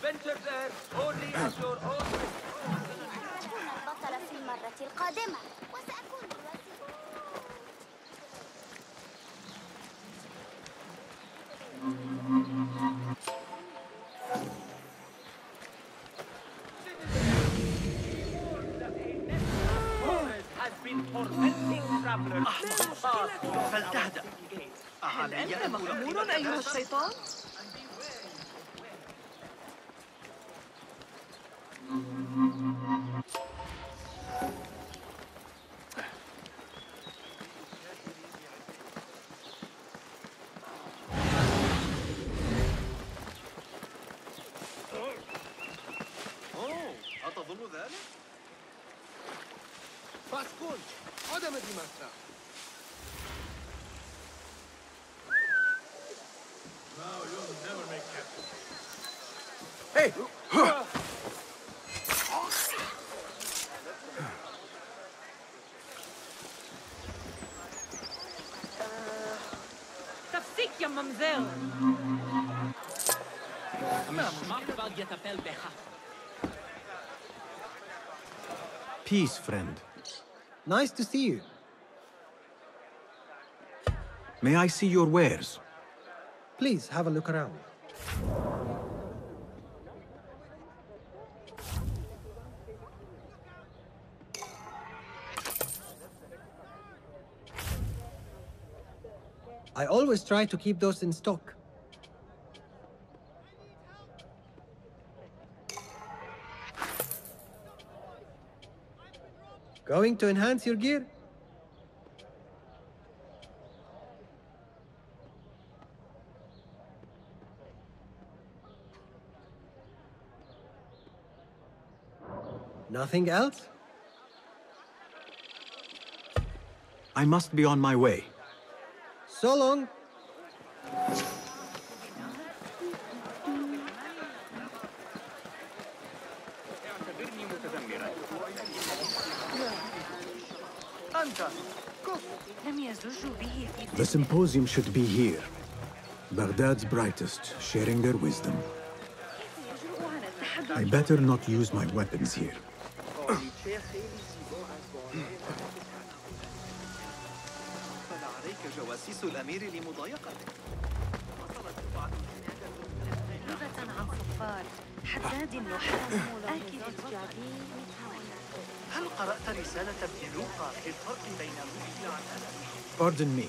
Venture there only at your own risk. سأكون البطل في المرة القادمة وسأكون الوزير. فلتهدأ. علي أن مأمور أيها الشيطان؟ أتظن ذلك؟ فاسكون عدم دماغنا. Hey! تفسيك يا ممزيل. Peace, friend. Nice to see you. May I see your wares? Please have a look around. I always try to keep those in stock. Going to enhance your gear? Nothing else? I must be on my way. So long. The symposium should be here. Baghdad's brightest, sharing their wisdom. I better not use my weapons here. هل قرأت رسالة ابن لوقا في الفرق بين الروح Pardon me.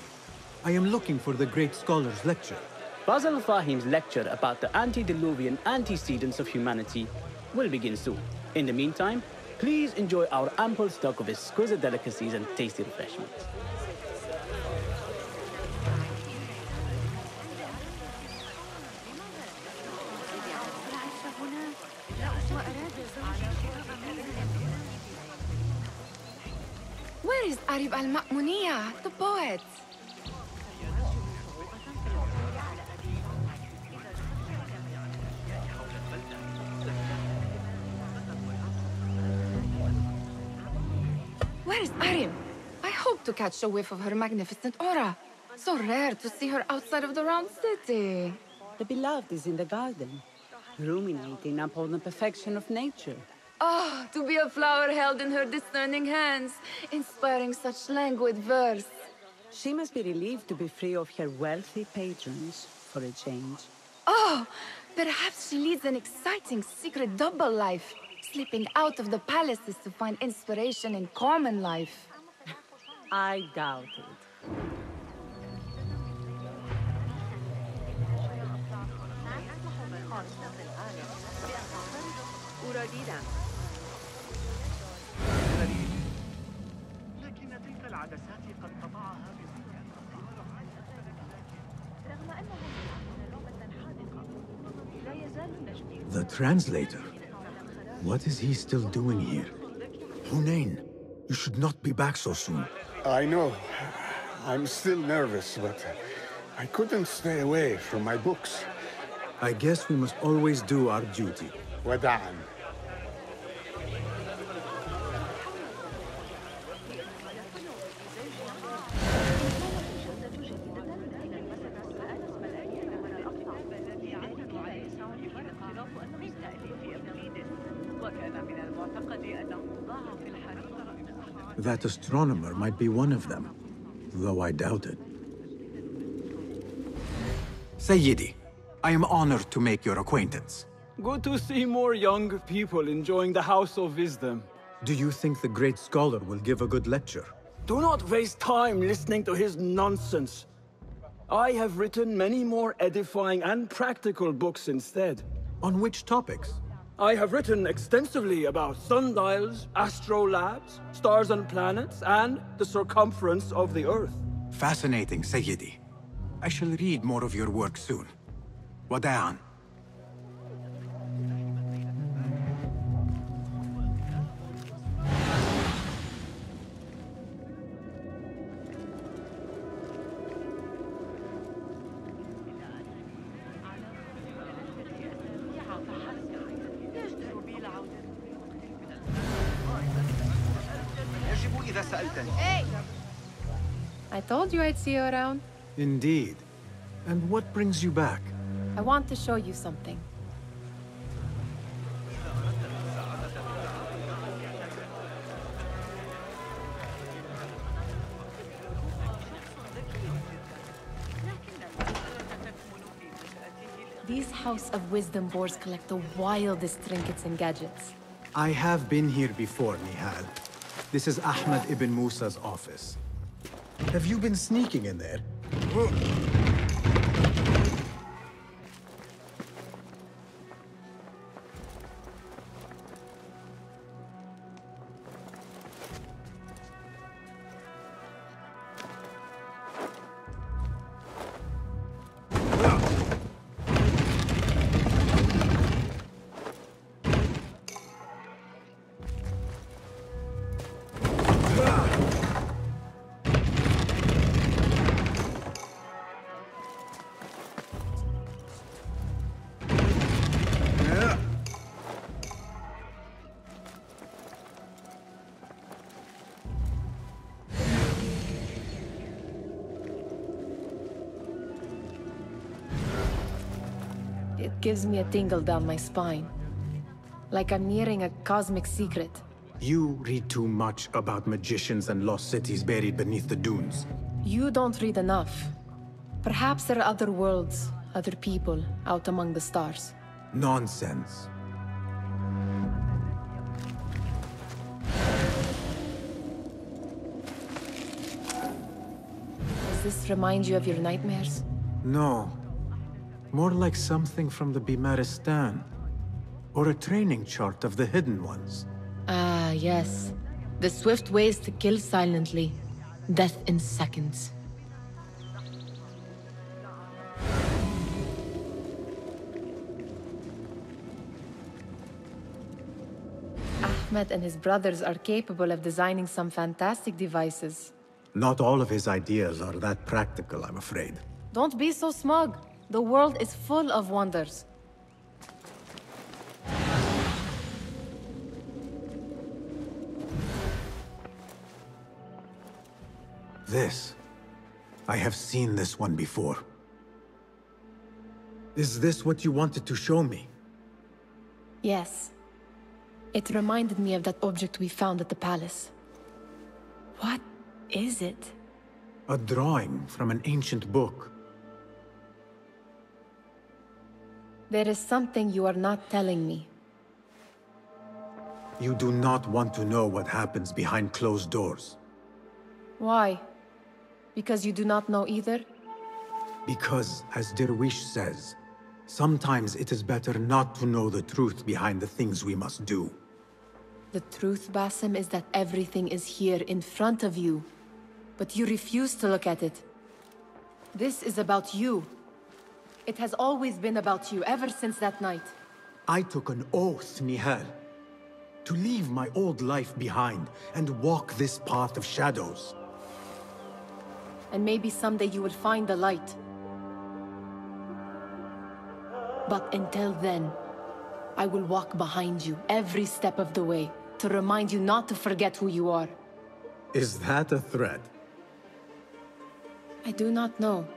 I am looking for the great scholar's lecture. Basil Fahim's lecture about the antediluvian antecedents of humanity will begin soon. In the meantime, please enjoy our ample stock of exquisite delicacies and tasty refreshments. Where is Arib al-Ma'muniya, the poet? Where is Arib? I hope to catch a whiff of her magnificent aura. So rare to see her outside of the round city. The beloved is in the garden, ruminating upon the perfection of nature. Oh, to be a flower held in her discerning hands, inspiring such languid verse. She must be relieved to be free of her wealthy patrons for a change. Oh, perhaps she leads an exciting secret double life, slipping out of the palaces to find inspiration in common life. I doubt it. لكن تلك العدسات قد قطعها The translator? What is he still doing here? Hunain, you should not be back so soon. I know. I'm still nervous, but I couldn't stay away from my books. I guess we must always do our duty. وداعاً. That astronomer might be one of them, though I doubt it. Sayyidi, I am honored to make your acquaintance. Good to see more young people enjoying the House of Wisdom. Do you think the great scholar will give a good lecture? Do not waste time listening to his nonsense. I have written many more edifying and practical books instead. On which topics? I have written extensively about sundials, astrolabes, stars and planets, and the circumference of the Earth. Fascinating, Sayyidi. I shall read more of your work soon. Wada'an. Hey! I told you I'd see you around. Indeed. And what brings you back? I want to show you something. These House of Wisdom boards collect the wildest trinkets and gadgets. I have been here before, Nihal. This is Ahmed ibn Musa's office. Have you been sneaking in there? It gives me a tingle down my spine. Like I'm nearing a cosmic secret. You read too much about magicians and lost cities buried beneath the dunes. You don't read enough. Perhaps there are other worlds, other people, out among the stars. Nonsense. Does this remind you of your nightmares? No. More like something from the Bimaristan. Or a training chart of the Hidden Ones. Ah, yes. The swift ways to kill silently. Death in seconds. Ahmed and his brothers are capable of designing some fantastic devices. Not all of his ideas are that practical, I'm afraid. Don't be so smug. The world is full of wonders. This. I have seen this one before. Is this what you wanted to show me? Yes. It reminded me of that object we found at the palace. What is it? A drawing from an ancient book. There is something you are not telling me. You do not want to know what happens behind closed doors. Why? Because you do not know either? Because, as Derwish says, sometimes it is better not to know the truth behind the things we must do. The truth, Basim, is that everything is here in front of you. But you refuse to look at it. This is about you. It has always been about you, ever since that night. I took an oath, Nihal, to leave my old life behind and walk this path of shadows. And maybe someday you will find the light. But until then, I will walk behind you every step of the way to remind you not to forget who you are. Is that a threat? I do not know.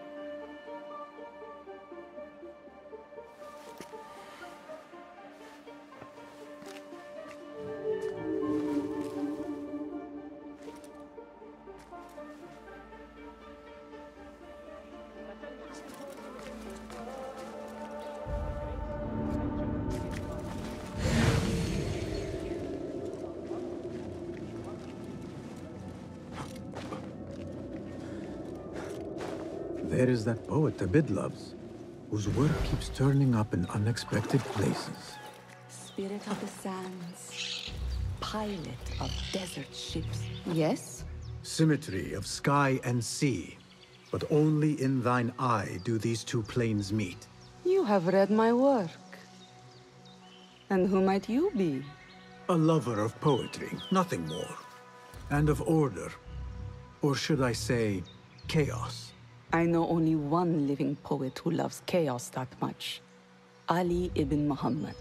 There is that poet Abid loves, whose work keeps turning up in unexpected places. Spirit of the sands, pilot of desert ships. Yes? Symmetry of sky and sea, but only in thine eye do these two planes meet. You have read my work. And who might you be? A lover of poetry, nothing more. And of order. Or should I say, chaos. I know only one living poet who loves chaos that much. Ali ibn Muhammad.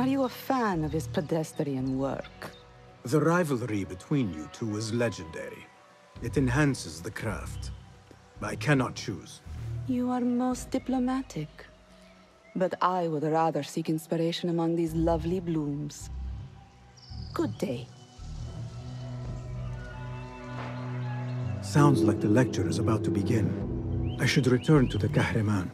Are you a fan of his pedestrian work? The rivalry between you two is legendary. It enhances the craft. I cannot choose. You are most diplomatic. But I would rather seek inspiration among these lovely blooms. Good day. Sounds like the lecture is about to begin. I should return to the Kahraman.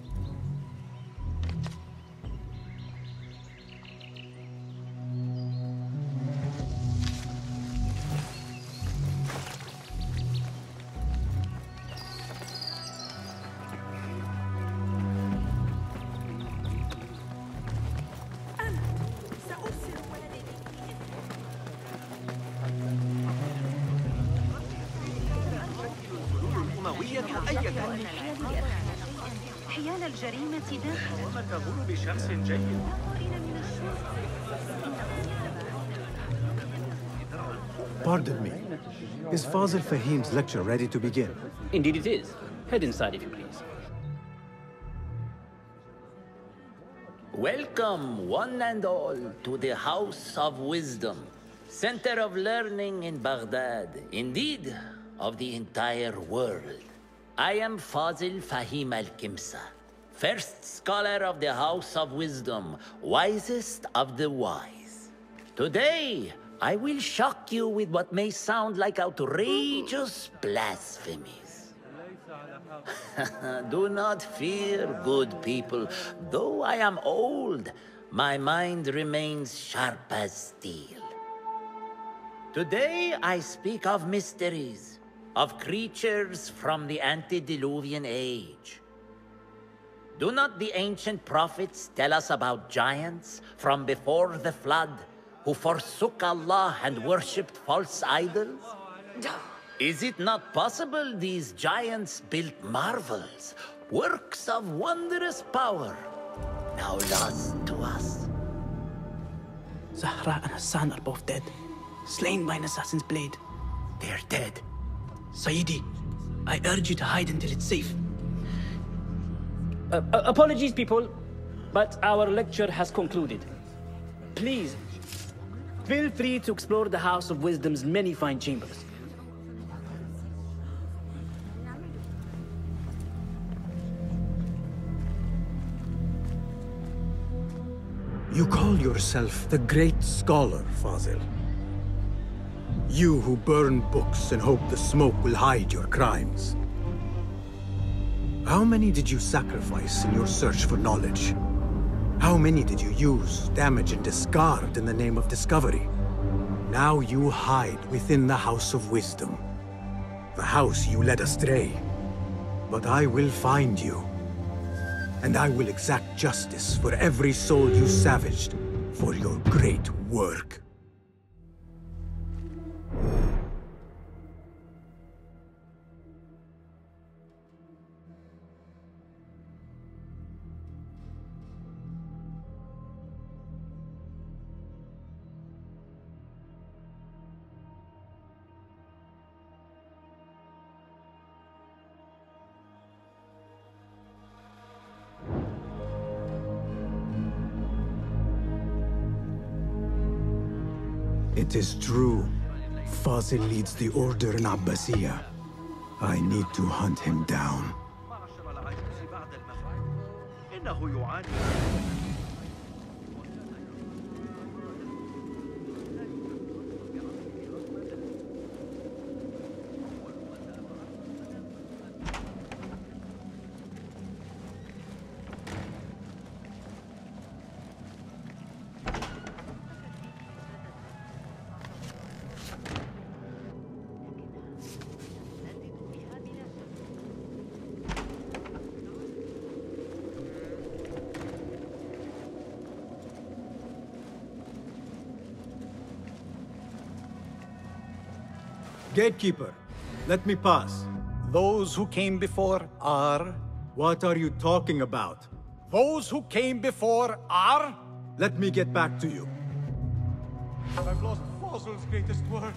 حيال الجريمة داخل وما كغروب شمس جيد. Pardon me. Is Fazil Fahim's lecture ready to begin? Indeed it is. Head inside if you please. Welcome, one and all, to the House of Wisdom, center of learning in Baghdad, indeed, of the entire world. I am Fazil Fahim al-Kimsa, first scholar of the House of Wisdom, wisest of the wise. Today, I will shock you with what may sound like outrageous blasphemies. Do not fear, good people. Though I am old, my mind remains sharp as steel. Today, I speak of mysteries, of creatures from the antediluvian age. Do not the ancient prophets tell us about giants from before the flood who forsook Allah and worshipped false idols? Is it not possible these giants built marvels, works of wondrous power, now lost to us? Zahra and Hassan are both dead, slain by an assassin's blade. They're dead. Sayyidi, I urge you to hide until it's safe. Apologies, people, but our lecture has concluded. Please, feel free to explore the House of Wisdom's many fine chambers. You call yourself the great scholar, Fazil. You who burn books and hope the smoke will hide your crimes. How many did you sacrifice in your search for knowledge? How many did you use, damage, and discard in the name of discovery? Now you hide within the House of Wisdom. The house you led astray. But I will find you. And I will exact justice for every soul you savaged for your great work. It is true. Fazil leads the order in Abbasiyah. I need to hunt him down. إنه يعاني. Gatekeeper, let me pass. Those who came before are... What are you talking about? Those who came before are... Let me get back to you. I've lost Fossil's greatest work.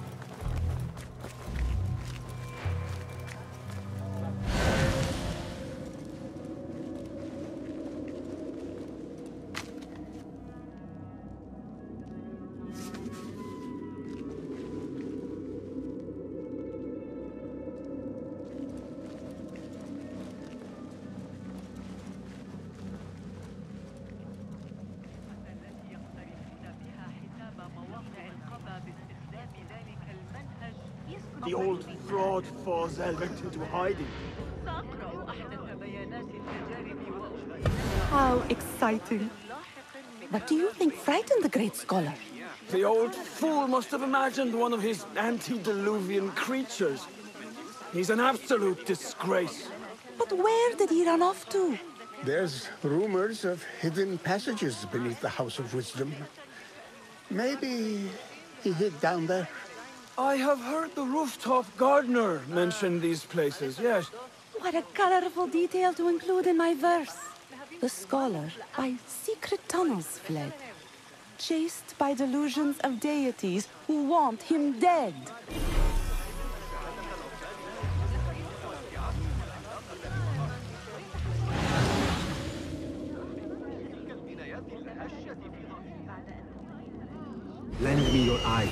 The old fraud Forzel went into hiding. How exciting. What do you think frightened the great scholar? The old fool must have imagined one of his antediluvian creatures. He's an absolute disgrace. But where did he run off to? There's rumors of hidden passages beneath the House of Wisdom. Maybe he hid down there. I have heard the rooftop gardener mention these places, yes. What a colorful detail to include in my verse. The scholar by secret tunnels fled, chased by delusions of deities who want him dead. Lend me your eyes.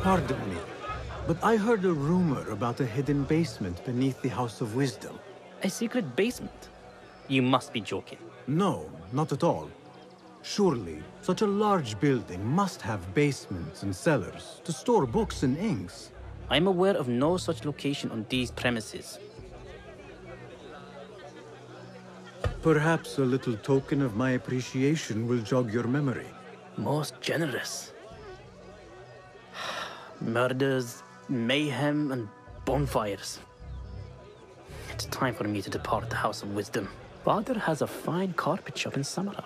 Pardon me, but I heard a rumor about a hidden basement beneath the House of Wisdom. A secret basement? You must be joking. No, not at all. Surely, such a large building must have basements and cellars to store books and inks. I'm aware of no such location on these premises. Perhaps a little token of my appreciation will jog your memory. Most generous. Murders, mayhem, and bonfires. It's time for me to depart the House of Wisdom. Father has a fine carpet shop in Samara.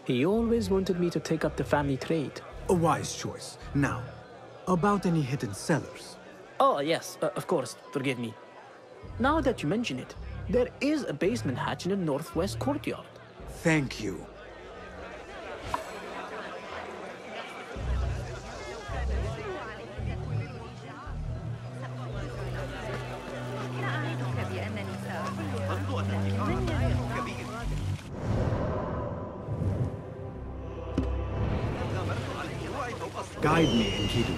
He always wanted me to take up the family trade. A wise choice. Now, about any hidden cellars? Oh, yes, of course, forgive me. Now that you mention it, there is a basement hatch in the northwest courtyard. Thank you. Guide me, Enkidu.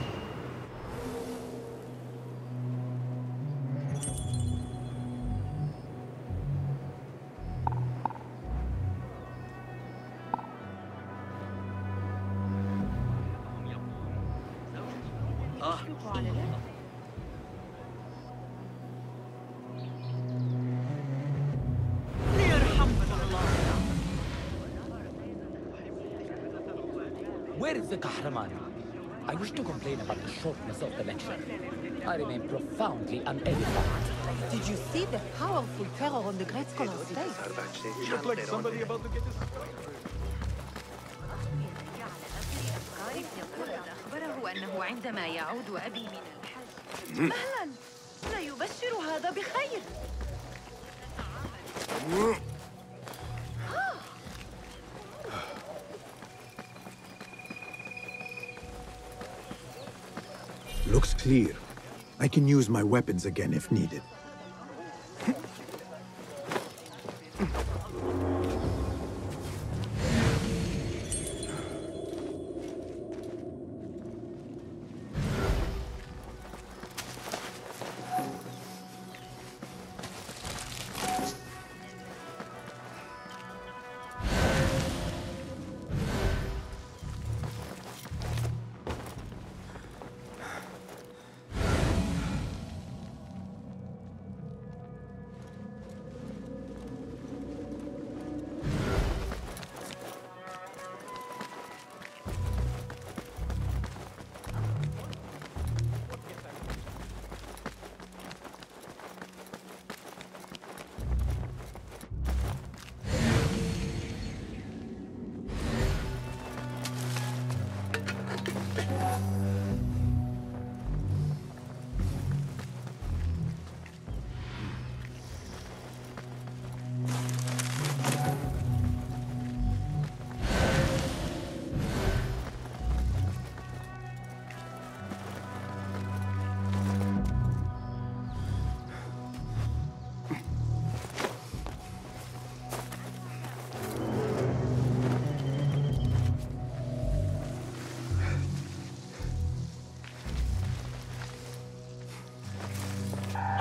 Where is the Kahraman? I wish to complain about the shortness of the lecture. I remain profoundly unedified. Did you see the powerful terror on the great scholar's face? You look like somebody about to get his... أخبره أنه عندما يعود أبي من الحج مهلا لا يبشر هذا بخير. Looks clear. I can use my weapons again if needed.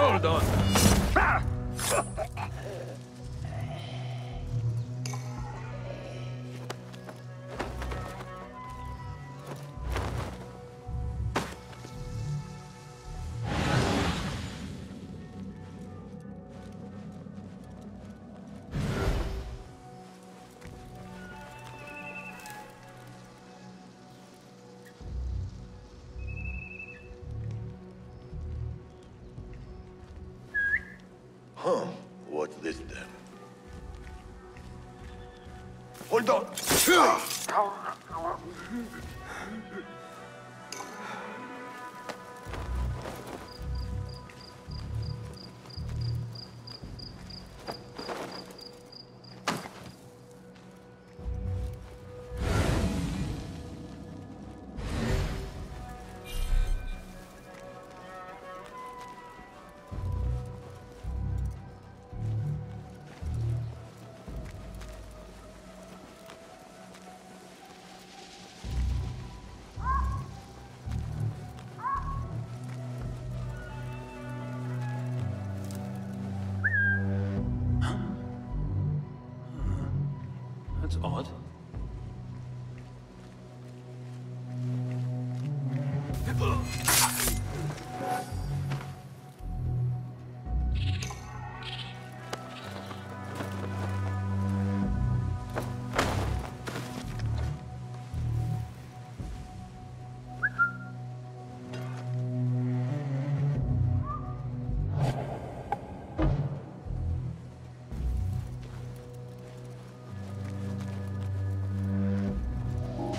Hold on. Huh. What's this then? Hold on! That's odd.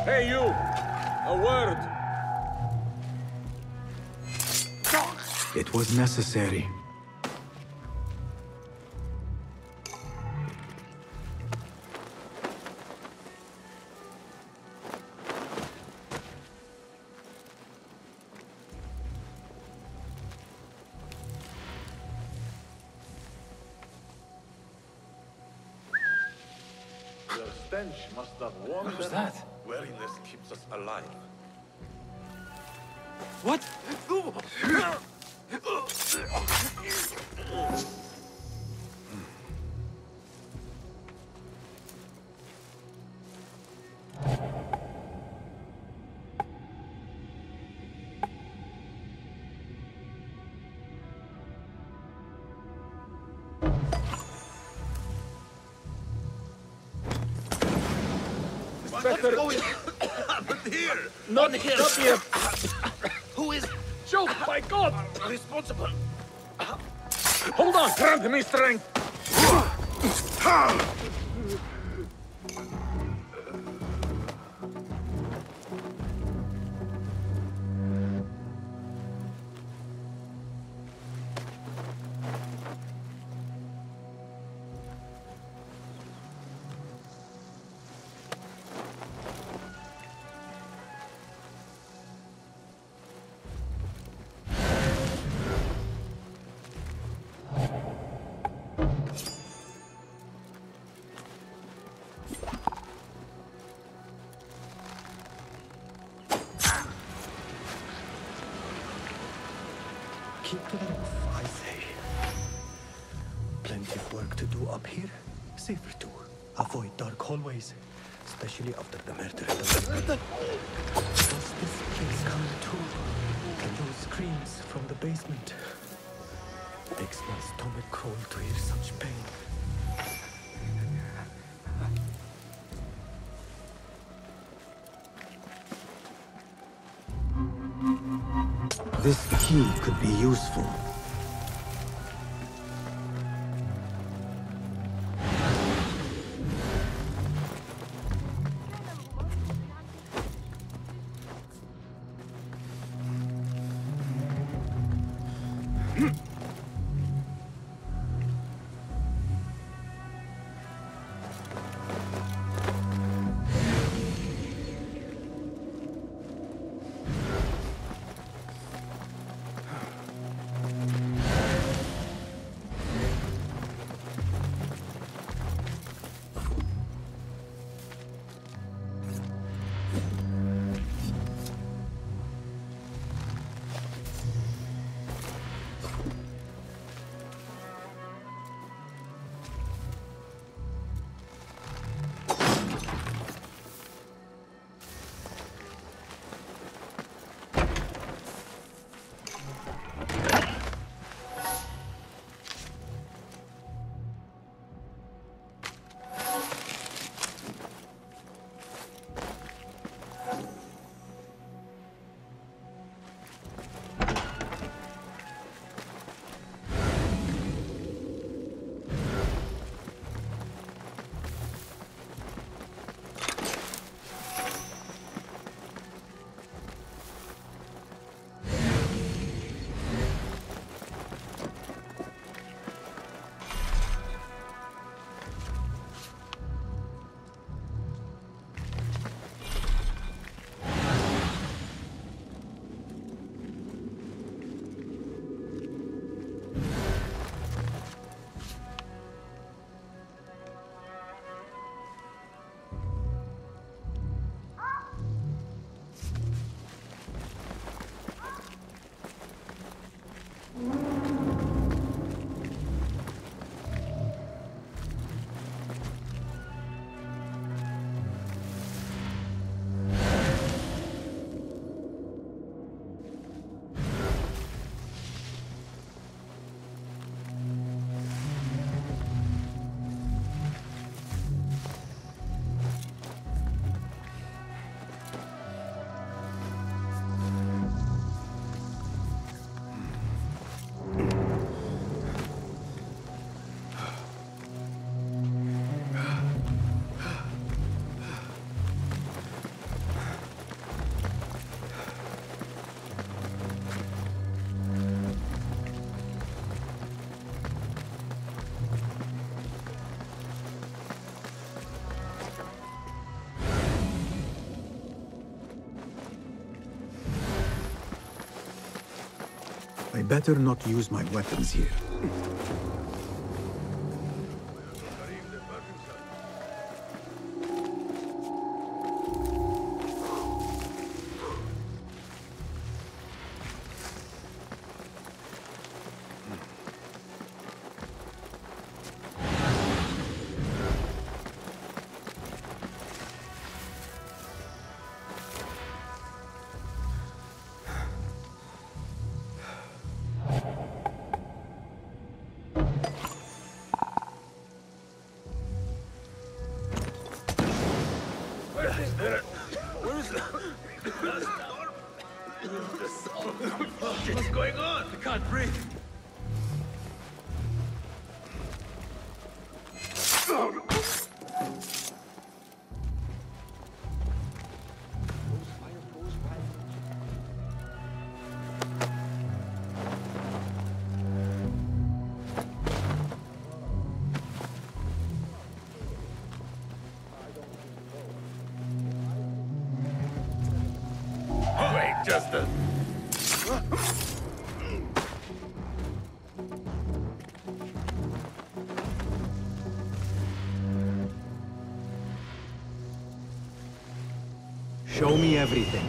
Hey, you! A word! It was necessary. Your stench must have warmed What was them. that? Wariness keeps us alive. What? What's going on here? Not here. Not here. Who is Joe, by God! responsible? Hold on! Grant me strength! Keep to the roof, I say. Plenty of work to do up here. Safer too. Avoid dark hallways, especially after the murder in the basement. Does this place come to? And those screams from the basement. Makes my stomach crawl to hear such pain. This key could be useful. I better not use my weapons here. What's going on? I can't breathe. Wait, just a... Show me everything.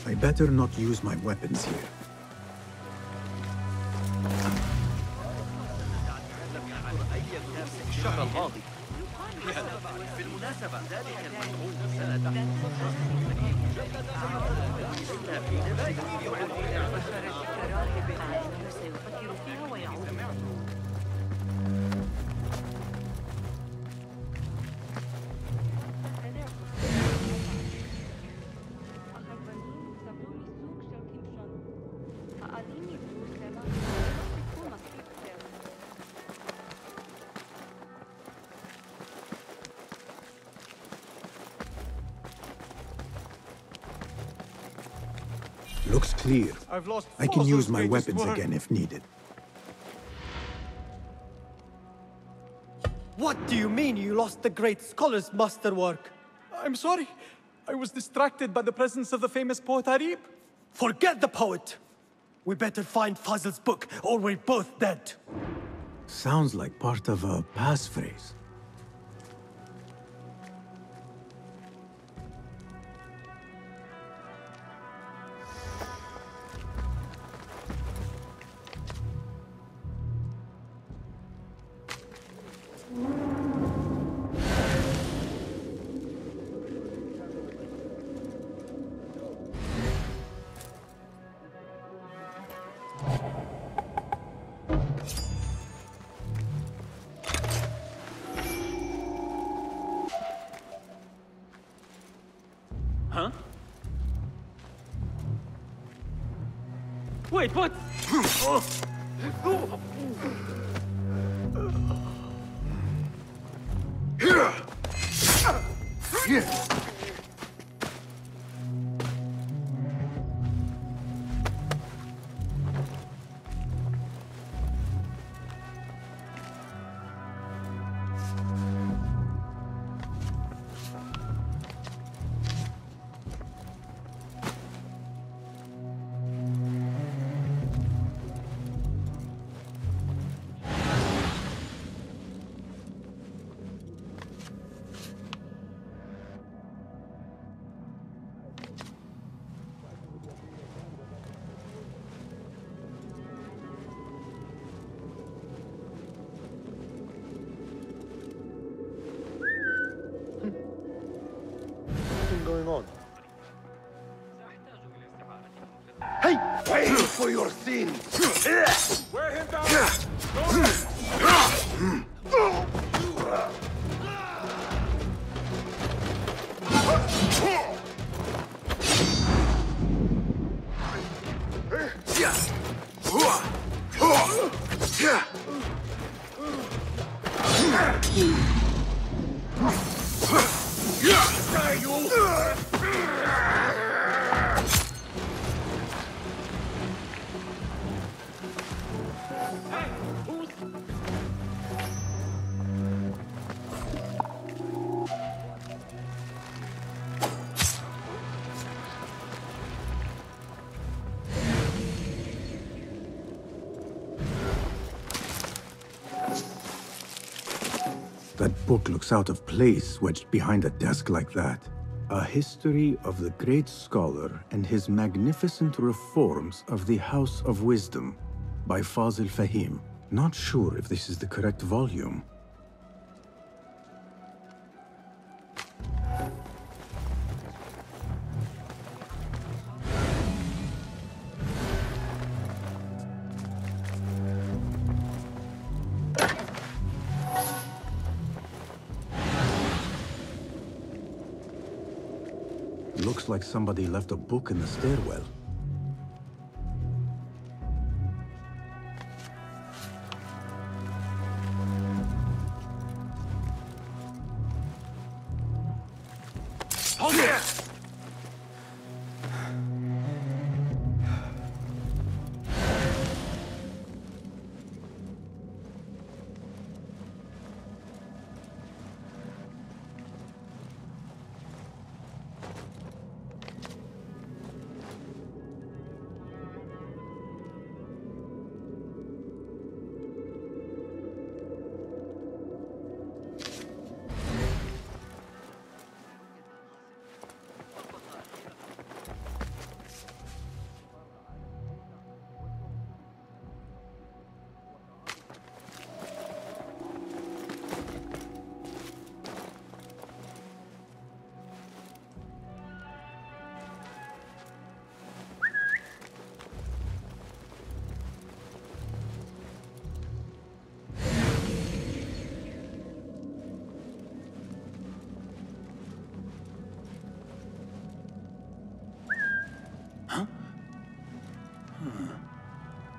I better not use my weapons here. الشهر الماضي بالمناسبة ذلك المنعوت سيفكر فيها ويعود. Looks clear. I've lost I can use my greatest weapons work. again if needed. What do you mean you lost the great scholar's masterwork? I'm sorry. I was distracted by the presence of the famous poet Arib. Forget the poet! We better find Fazl's book, or we're both dead. Sounds like part of a passphrase. Huh? Wait, what? Hey! Pay for your sins! Wear him down! That book looks out of place wedged behind a desk like that. A history of the great scholar and his magnificent reforms of the House of Wisdom by Fazil Fahim. Not sure if this is the correct volume. Looks like somebody left a book in the stairwell. Hold it!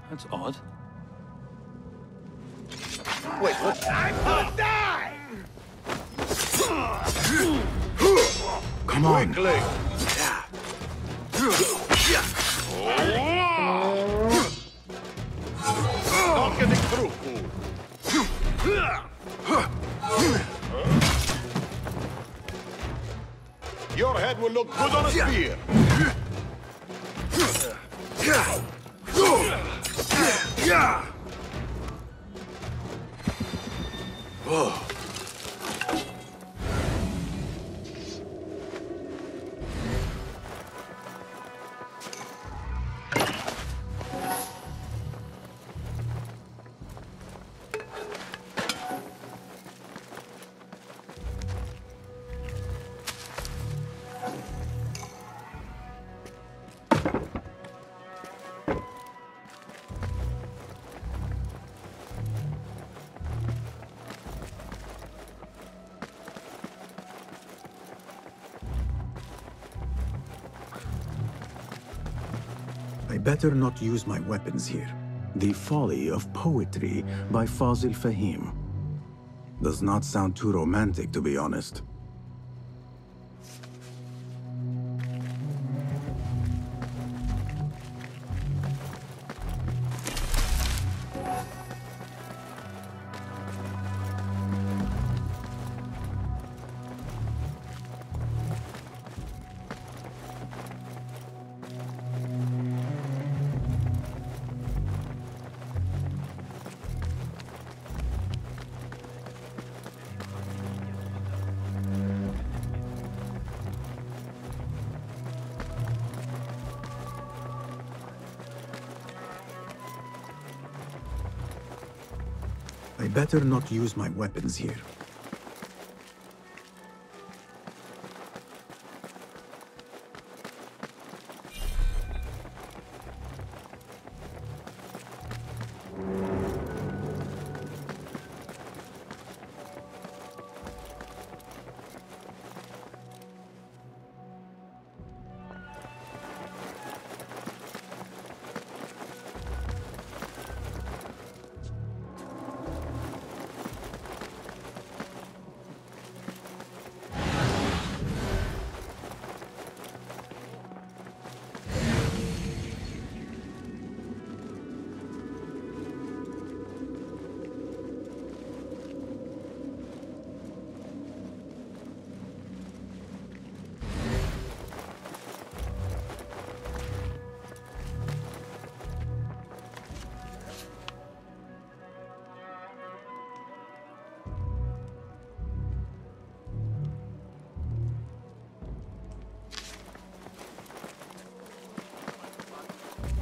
That's odd. Wait, what? I must die! Come on! Quickly! Not getting through, fool. Your head will look good on a spear. Whoa. I better not use my weapons here. The Folly of Poetry by Fazil Fahim. Does not sound too romantic, to be honest. I better not use my weapons here.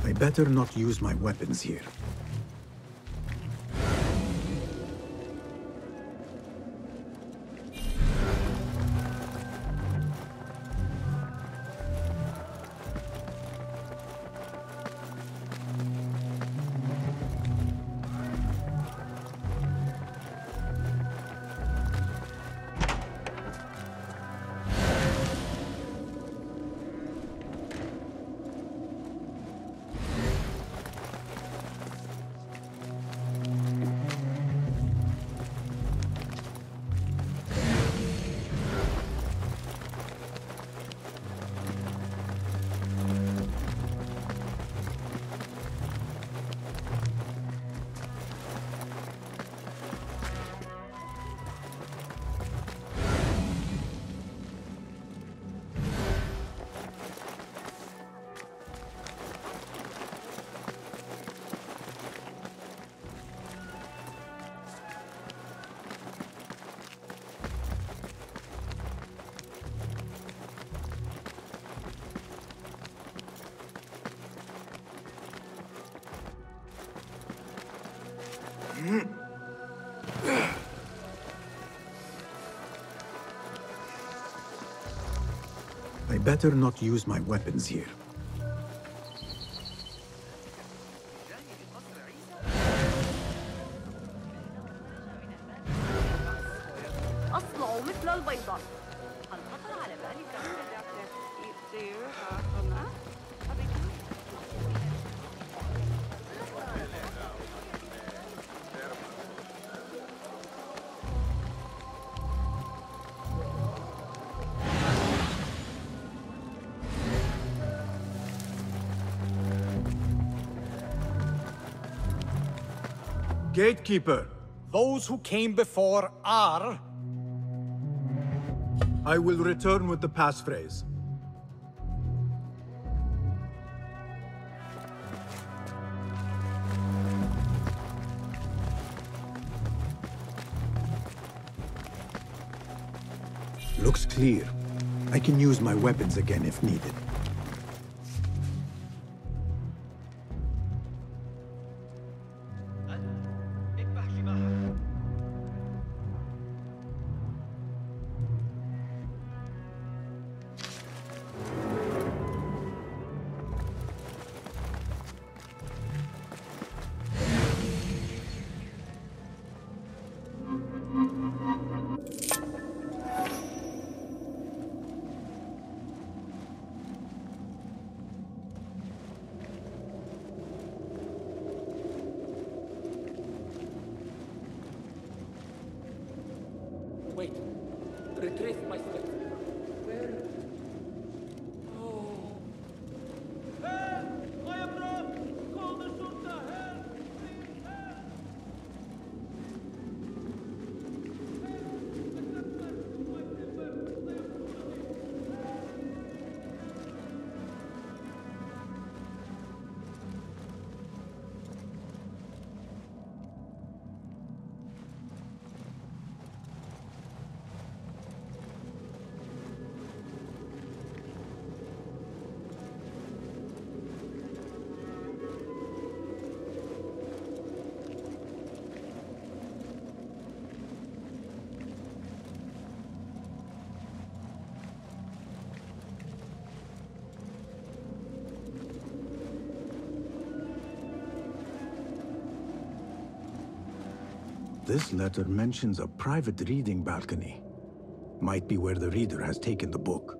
I better not use my weapons here. I better not use my weapons here. أصنع مثل البيضة. هل خطر على بالك Gatekeeper, those who came before are... I will return with the passphrase. Looks clear. I can use my weapons again if needed. Wait. Retrace my steps. Where? Oh. This letter mentions a private reading balcony. Might be where the reader has taken the book.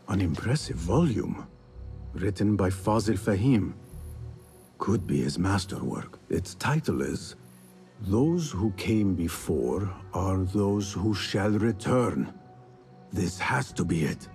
An impressive volume. Written by Fazil Fahim. Could be his masterwork. Its title is Those Who Came Before Are Those Who Shall Return. This has to be it.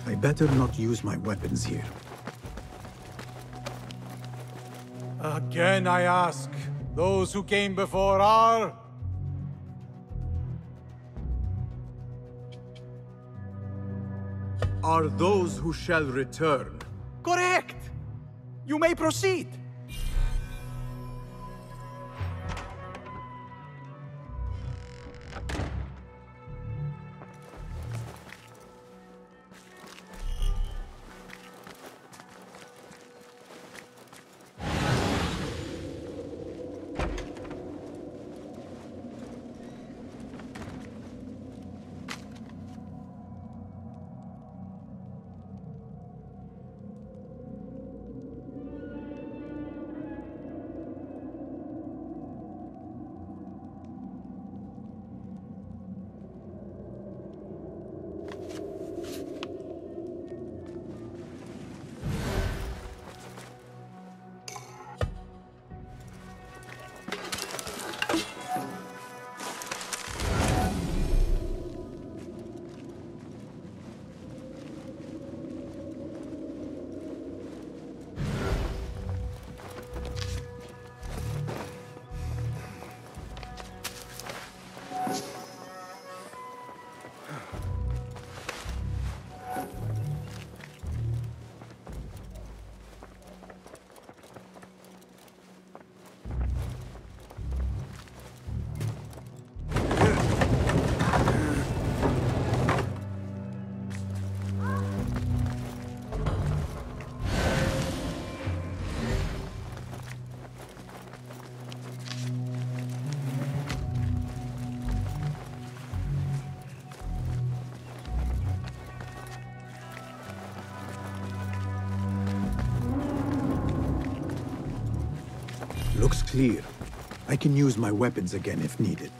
I better not use my weapons here. Again I ask, those who came before are... Are those who shall return. Correct! You may proceed. Looks clear. I can use my weapons again if needed.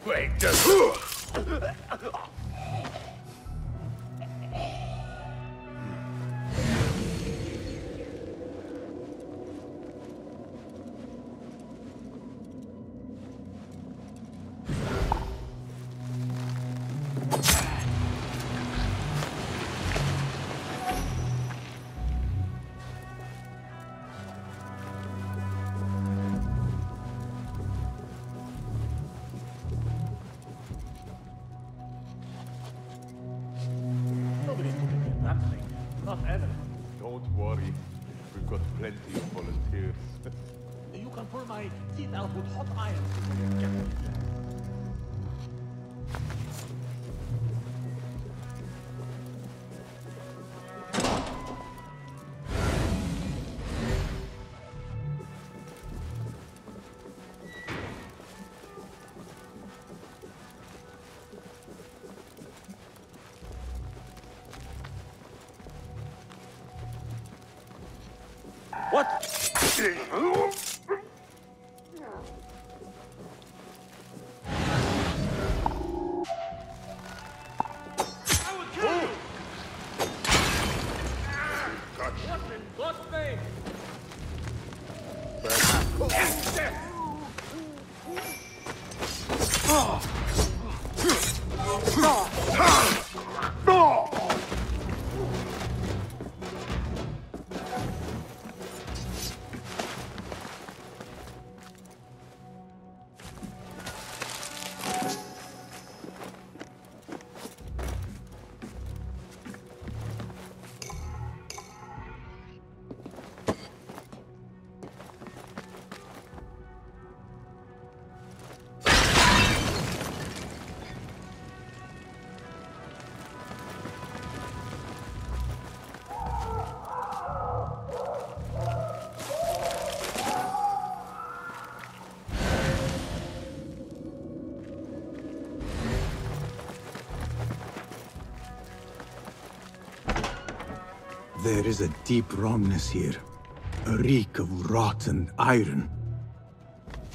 Wait, something. Not everything. Don't worry. We've got plenty of volunteers. You can pull my teeth out with hot irons. There is a deep wrongness here. A reek of rotten iron.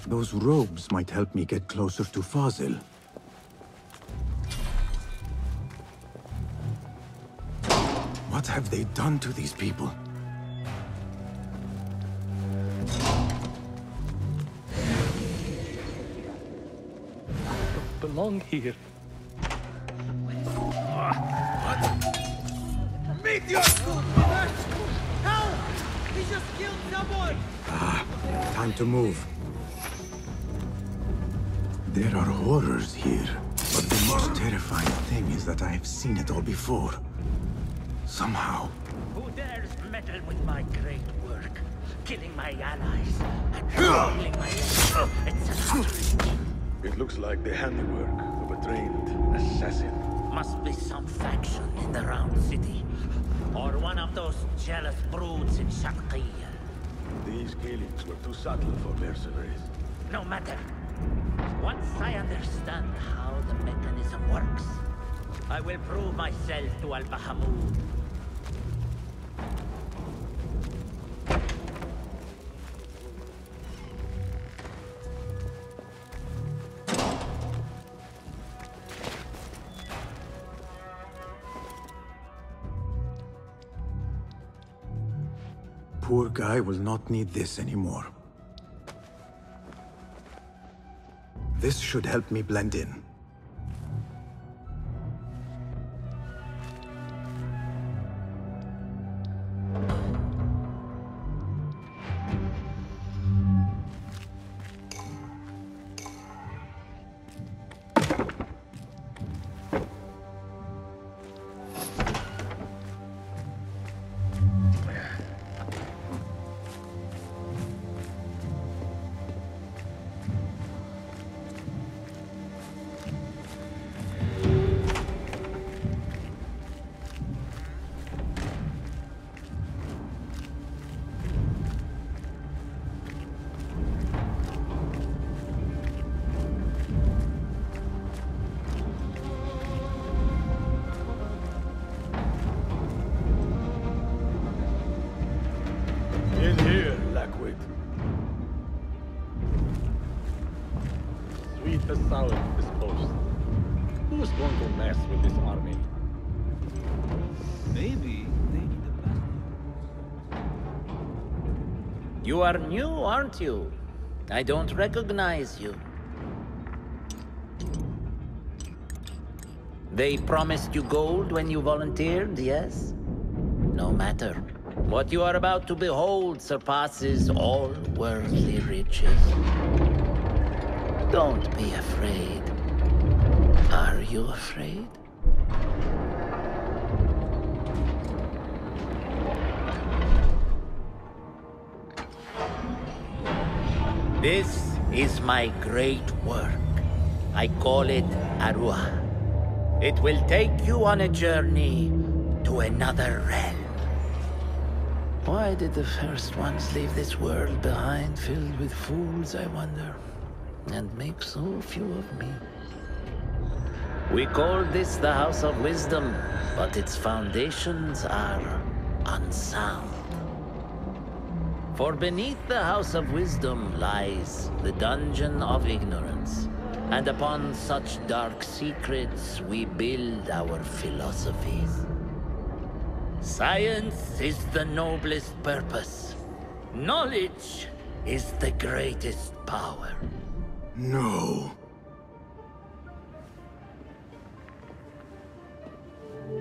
Those robes might help me get closer to Fazil. What have they done to these people? I don't belong here. Meet your Help! He just killed someone! Time to move. There are horrors here, but the most terrifying thing is that I have seen it all before. Somehow. Who dares meddle with my great work? Killing my allies and rolling my legs. It's a It looks like the handiwork of a trained assassin. Must be some faction in the Round City. Or one of those jealous broods in Sharqiyya. These killings were too subtle for mercenaries. No matter. Once I understand how the mechanism works, I will prove myself to Al-Bahamud. Poor guy will not need this anymore. This should help me blend in. In here, Lackwit. Sweet as sour, this post. Who's going to mess with this army? Maybe they need a battle. You are new, aren't you? I don't recognize you. They promised you gold when you volunteered, yes? No matter. What you are about to behold surpasses all worldly riches. Don't be afraid. Are you afraid? This is my great work. I call it Arua. It will take you on a journey to another realm. Why did the first ones leave this world behind filled with fools, I wonder, and make so few of me? We call this the House of Wisdom, but its foundations are unsound. For beneath the House of Wisdom lies the Dungeon of Ignorance, and upon such dark secrets we build our philosophies. Science is the noblest purpose. Knowledge is the greatest power. No.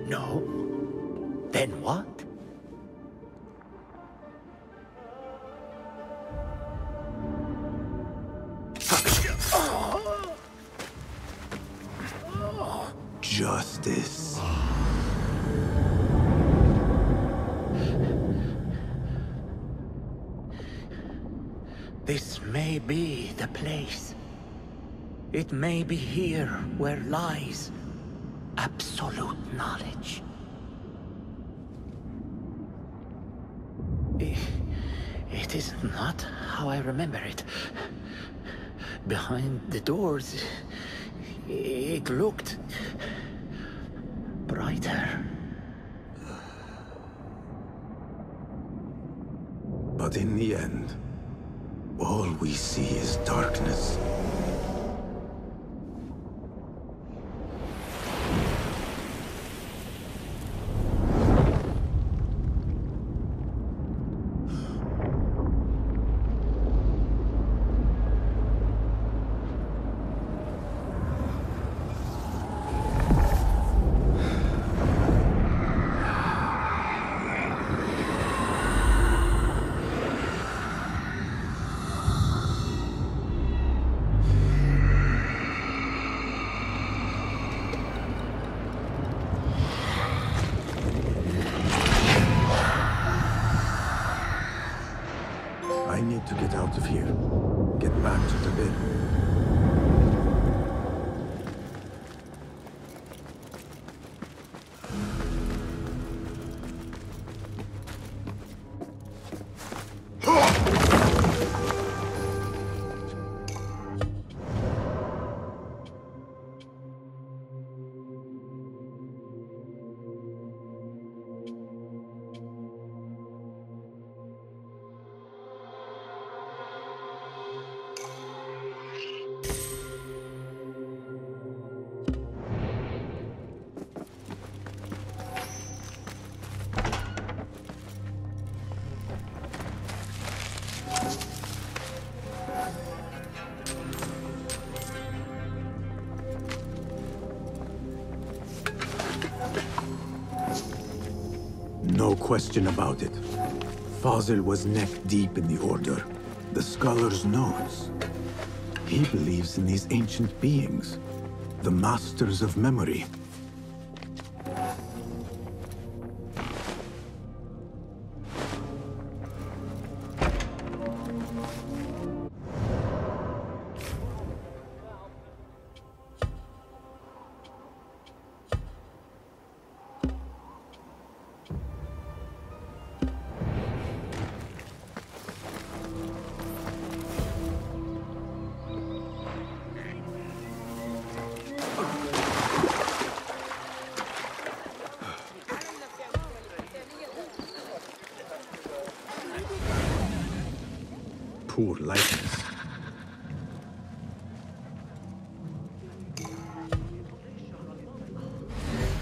No? Then what? Justice. This may be the place. It may be here where lies absolute knowledge. It is not how I remember it. Behind the doors, it looked brighter. But in the end, all we see is darkness. I need to get out of here. Get back to the bin. No question about it. Fazil was neck-deep in the Order. The Scholar's knows. He believes in these ancient beings, the Masters of Memory. Poor likeness.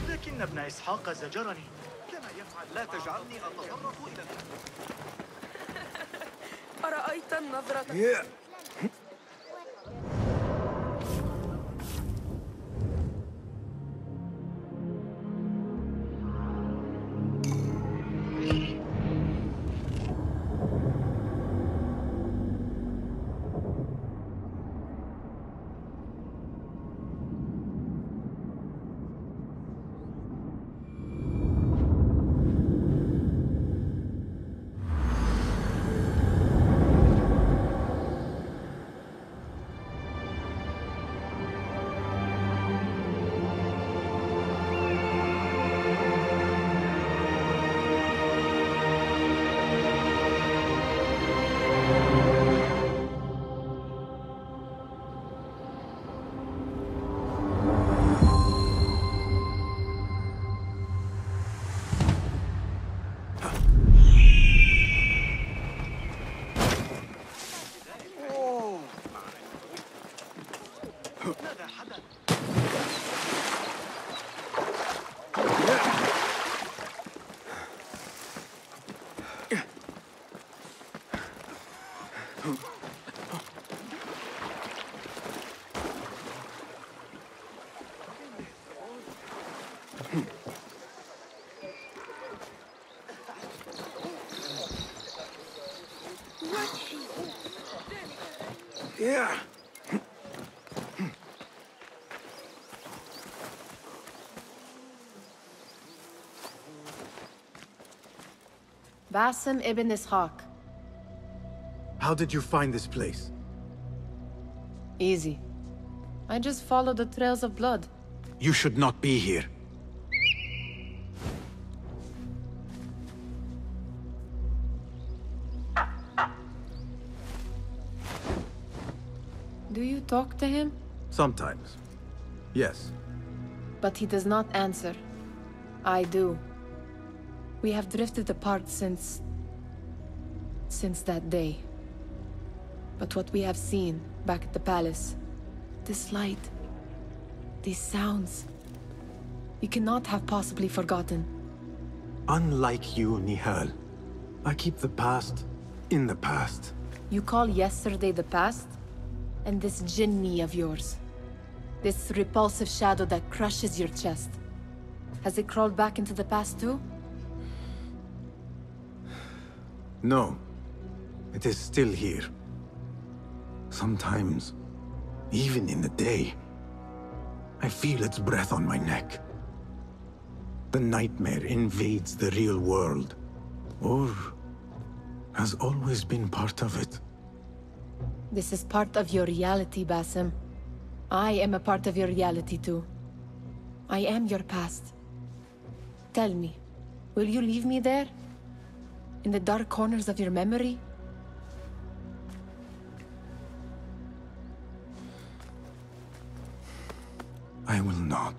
لكن ابن إسحاق زجرني كما يفعل. لا تجعلني أتطرق إلى أرأيت النظرة؟ Yeah. Basim ibn Ishaq. How did you find this place? Easy. I just followed the trails of blood. You should not be here. Do you talk to him? Sometimes. Yes. But he does not answer. I do. We have drifted apart since that day. But what we have seen back at the palace, this light, these sounds, we cannot have possibly forgotten. Unlike you, Nihal, I keep the past in the past. You call yesterday the past? And this jinni of yours, this repulsive shadow that crushes your chest, has it crawled back into the past too? No. It is still here. Sometimes, even in the day, I feel its breath on my neck. The nightmare invades the real world, or has always been part of it. This is part of your reality, Basim. I am a part of your reality too. I am your past. Tell me, will you leave me there? In the dark corners of your memory? I will not.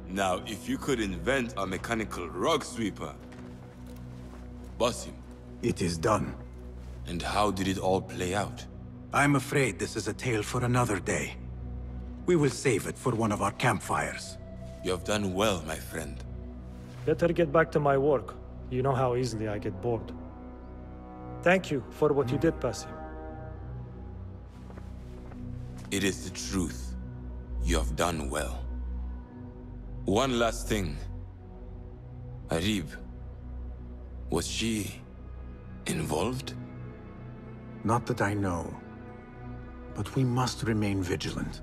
Now, if you could invent a mechanical rug sweeper, Basim. It is done. And how did it all play out? I'm afraid this is a tale for another day. We will save it for one of our campfires. You have done well, my friend. Better get back to my work. You know how easily I get bored. Thank you for what you did, Basim. It is the truth. You have done well. One last thing. Arib, was she involved? Not that I know. But we must remain vigilant.